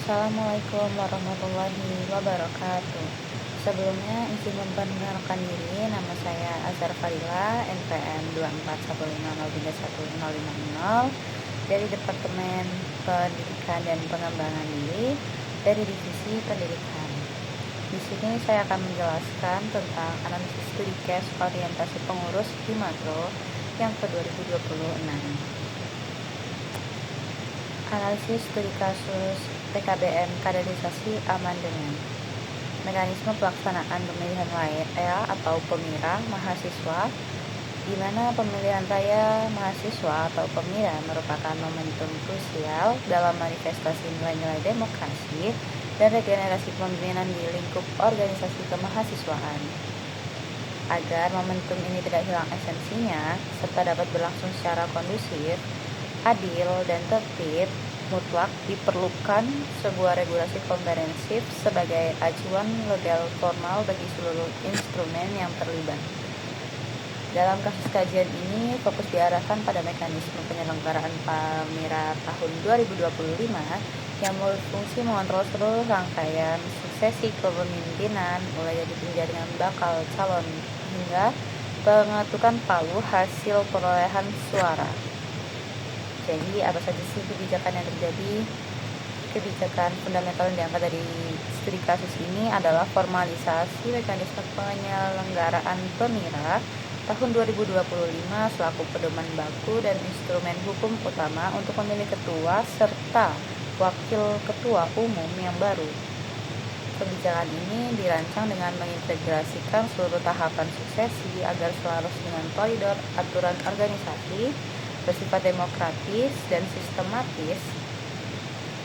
Assalamualaikum warahmatullahi wabarakatuh. Sebelumnya izin memperkenalkan diri, nama saya Azhar Fadila, NPM 2415031050 dari Departemen Pendidikan dan Pengembangan Diri dari Divisi Pendidikan. Di sini saya akan menjelaskan tentang analisis studi case orientasi pengurus di Makro yang ke-2026. Analisis studi kasus PKBM kaderisasi amandemen. Mekanisme pelaksanaan pemilihan raya atau pemira mahasiswa, di mana pemilihan raya mahasiswa atau pemira merupakan momentum krusial dalam manifestasi nilai-nilai demokrasi dan regenerasi kepemimpinan di lingkup organisasi kemahasiswaan. Agar momentum ini tidak hilang esensinya, serta dapat berlangsung secara kondusif, adil, dan tertib, mutlak diperlukan sebuah regulasi komprehensif sebagai acuan legal formal bagi seluruh instrumen yang terlibat. Dalam kasus kajian ini, fokus diarahkan pada mekanisme penyelenggaraan pemira tahun 2025 yang berfungsi mengontrol seluruh rangkaian suksesi kepemimpinan, mulai dari penjaringan bakal calon hingga pengetukan palu hasil perolehan suara. Jadi apa saja sih kebijakan yang terjadi? Kebijakan fundamental yang diangkat dari studi kasus ini adalah formalisasi mekanisme penyelenggaraan pemira tahun 2025 selaku pedoman baku dan instrumen hukum utama untuk memilih ketua serta wakil ketua umum yang baru. Kebijakan ini dirancang dengan mengintegrasikan seluruh tahapan suksesi agar selaras dengan koridor aturan organisasi, bersifat demokratis dan sistematis.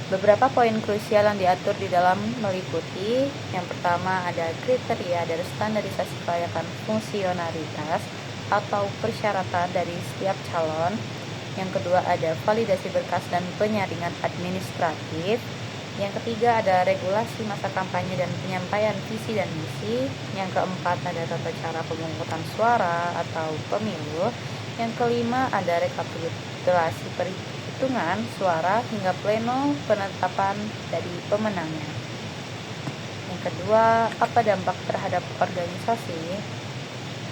Beberapa poin krusial yang diatur di dalam meliputi: yang pertama ada kriteria dari standarisasi kelayakan fungsionalitas atau persyaratan dari setiap calon. Yang kedua ada validasi berkas dan penyaringan administratif. Yang ketiga ada regulasi masa kampanye dan penyampaian visi dan misi. Yang keempat ada tata cara pemungutan suara atau pemilu. Yang kelima ada rekapitulasi perhitungan suara hingga pleno penetapan dari pemenangnya. Yang kedua, apa dampak terhadap organisasi?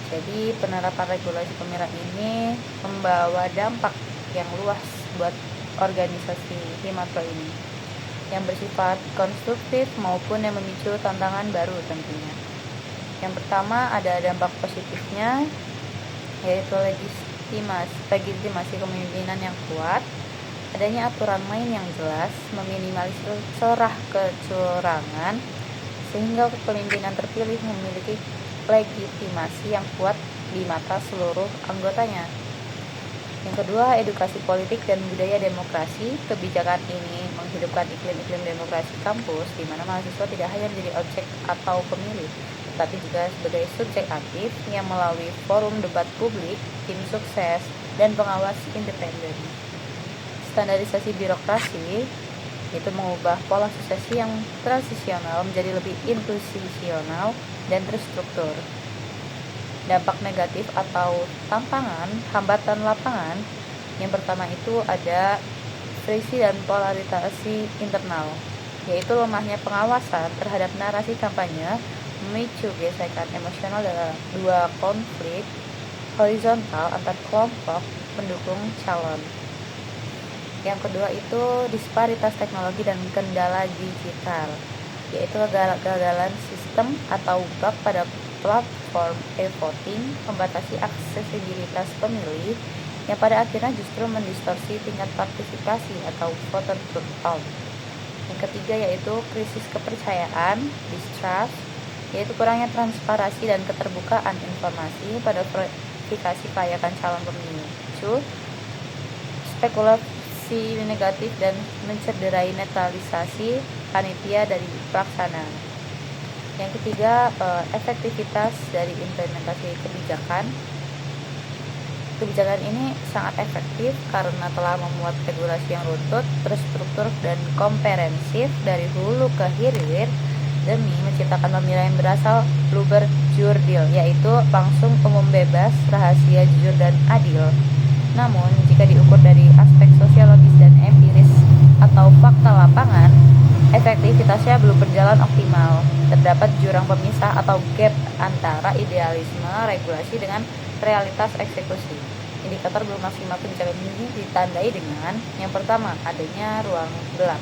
Jadi penerapan regulasi pemira ini membawa dampak yang luas buat organisasi Himakro ini, yang bersifat konstruktif maupun yang memicu tantangan baru tentunya. Yang pertama ada dampak positifnya, yaitu legitimasi kepemimpinan yang kuat, adanya aturan main yang jelas, meminimalisir celah kecurangan, sehingga kepemimpinan terpilih memiliki legitimasi yang kuat di mata seluruh anggotanya. Yang kedua, edukasi politik dan budaya demokrasi. Kebijakan ini menghidupkan iklim-iklim demokrasi kampus, di mana mahasiswa tidak hanya menjadi objek atau pemilih, tetapi juga sebagai subjek aktif yang melalui forum debat publik, tim sukses, dan pengawas independen. Standarisasi birokrasi, yaitu mengubah pola suksesi yang transisional menjadi lebih inklusional dan terstruktur. Dampak negatif atau tantangan, hambatan lapangan. Yang pertama itu ada friksi dan polarisasi internal, yaitu lemahnya pengawasan terhadap narasi kampanye, memicu gesekan emosional dalam dua konflik horizontal antar kelompok pendukung calon. Yang kedua itu disparitas teknologi dan kendala digital, yaitu kegagalan sistem atau bug pada platform e-voting, membatasi aksesibilitas pemilih yang pada akhirnya justru mendistorsi tingkat partisipasi atau voter turnout. Yang ketiga yaitu krisis kepercayaan, distrust, yaitu kurangnya transparansi dan keterbukaan informasi pada verifikasi kelayakan calon pemicu, spekulasi negatif dan mencederai netralisasi panitia dari pelaksana. Yang ketiga, efektivitas dari implementasi kebijakan. Kebijakan ini sangat efektif karena telah memuat regulasi yang runtut, terstruktur, dan komprehensif dari hulu ke hilir demi menciptakan pemilihan yang berasal luber jurdil, yaitu langsung, umum, bebas, rahasia, jujur, dan adil. Namun, jika diukur dari aspek sosiologis dan empiris atau fakta lapangan, efektivitasnya belum berjalan optimal. Terdapat jurang pemisah atau gap antara idealisme regulasi dengan realitas eksekusi. Indikator belum maksimal kebijakan ini ditandai dengan yang pertama, adanya ruang gelap,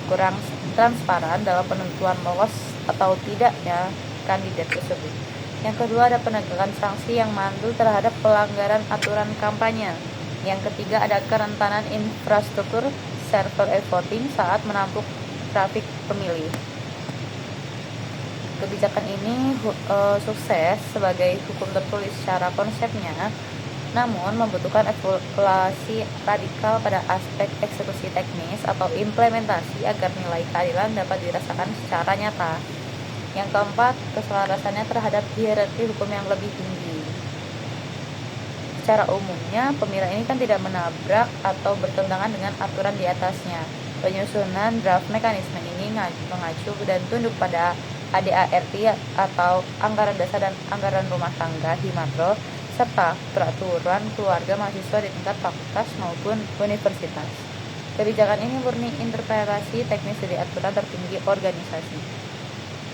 kurang transparan dalam penentuan lolos atau tidaknya kandidat tersebut. Yang kedua, ada penegakan sanksi yang mandul terhadap pelanggaran aturan kampanye. Yang ketiga, ada kerentanan infrastruktur server e-voting saat menampung trafik pemilih. Kebijakan ini sukses sebagai hukum tertulis secara konsepnya, namun membutuhkan evaluasi radikal pada aspek eksekusi teknis atau implementasi agar nilai keadilan dapat dirasakan secara nyata. Yang keempat, keselarasannya terhadap hierarki hukum yang lebih tinggi. Secara umumnya, pemilah ini kan tidak menabrak atau bertentangan dengan aturan di atasnya. Penyusunan draft mekanisme ini mengacu dan tunduk pada ADART atau Anggaran Dasar dan Anggaran Rumah Tangga Himatro, serta peraturan keluarga mahasiswa di tingkat fakultas maupun universitas. Kebijakan ini murni interpretasi teknis dari aturan tertinggi organisasi.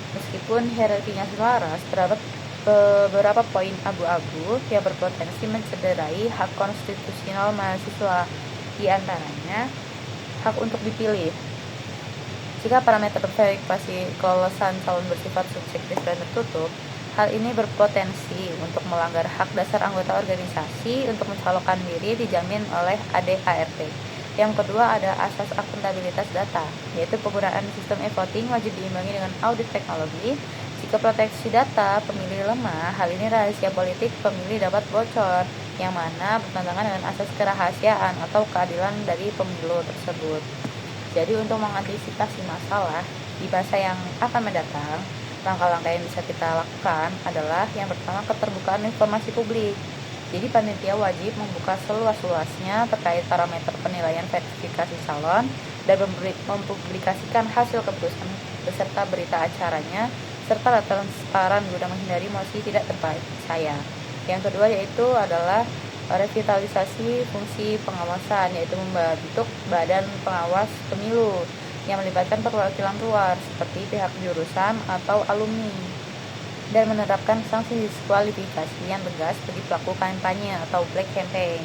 Meskipun hierarkinya selaras, terdapat beberapa poin abu-abu yang berpotensi mencederai hak konstitusional mahasiswa, di antaranya hak untuk dipilih. Jika parameter verifikasi kelolosan calon bersifat subjektif dan tertutup, hal ini berpotensi untuk melanggar hak dasar anggota organisasi untuk mencalonkan diri dijamin oleh ADART. Yang kedua, ada asas akuntabilitas data, yaitu penggunaan sistem e-voting wajib diimbangi dengan audit teknologi. Jika proteksi data pemilih lemah, hal ini rahasia politik pemilih dapat bocor, yang mana bertentangan dengan asas kerahasiaan atau keadilan dari pemilu tersebut. Jadi untuk mengantisipasi masalah di masa yang akan mendatang, langkah-langkah yang bisa kita lakukan adalah yang pertama, keterbukaan informasi publik. Jadi panitia wajib membuka seluas-luasnya terkait parameter penilaian verifikasi calon dan mempublikasikan hasil keputusan beserta berita acaranya serta transparan guna menghindari mosi tidak terpercaya. Yang kedua yaitu adalah revitalisasi fungsi pengawasan, yaitu membentuk badan pengawas pemilu yang melibatkan perwakilan luar seperti pihak jurusan atau alumni, dan menerapkan sanksi diskualifikasi yang tegas bagi pelaku kampanye atau black campaign.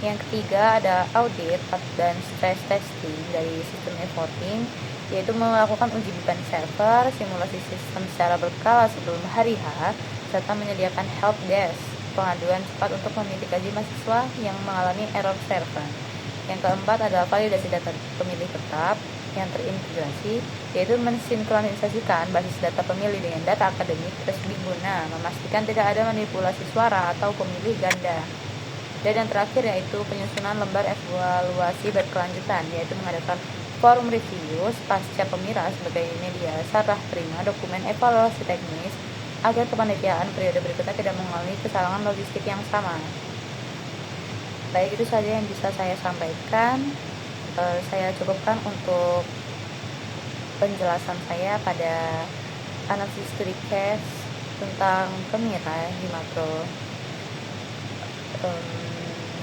Yang ketiga ada audit dan stress testing dari sistem e-voting, yaitu melakukan uji beban server, simulasi sistem secara berkala sebelum hari H, serta menyediakan help desk pengaduan cepat untuk memitigasi mahasiswa yang mengalami error server. Yang keempat adalah validasi data pemilih tetap yang terintegrasi, yaitu mensinkronisasikan basis data pemilih dengan data akademik resmi guna memastikan tidak ada manipulasi suara atau pemilih ganda. Dan yang terakhir yaitu penyusunan lembar evaluasi berkelanjutan, yaitu mengadakan forum review pasca pemilah sebagai media serah terima dokumen evaluasi teknis agar kepanitiaan periode berikutnya tidak mengalami kesalahan logistik yang sama. Baik, itu saja yang bisa saya sampaikan. Saya cukupkan untuk penjelasan saya pada analisis studi case tentang pemilah di makro.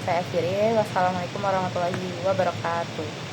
Saya akhiri. Wassalamualaikum warahmatullahi wabarakatuh.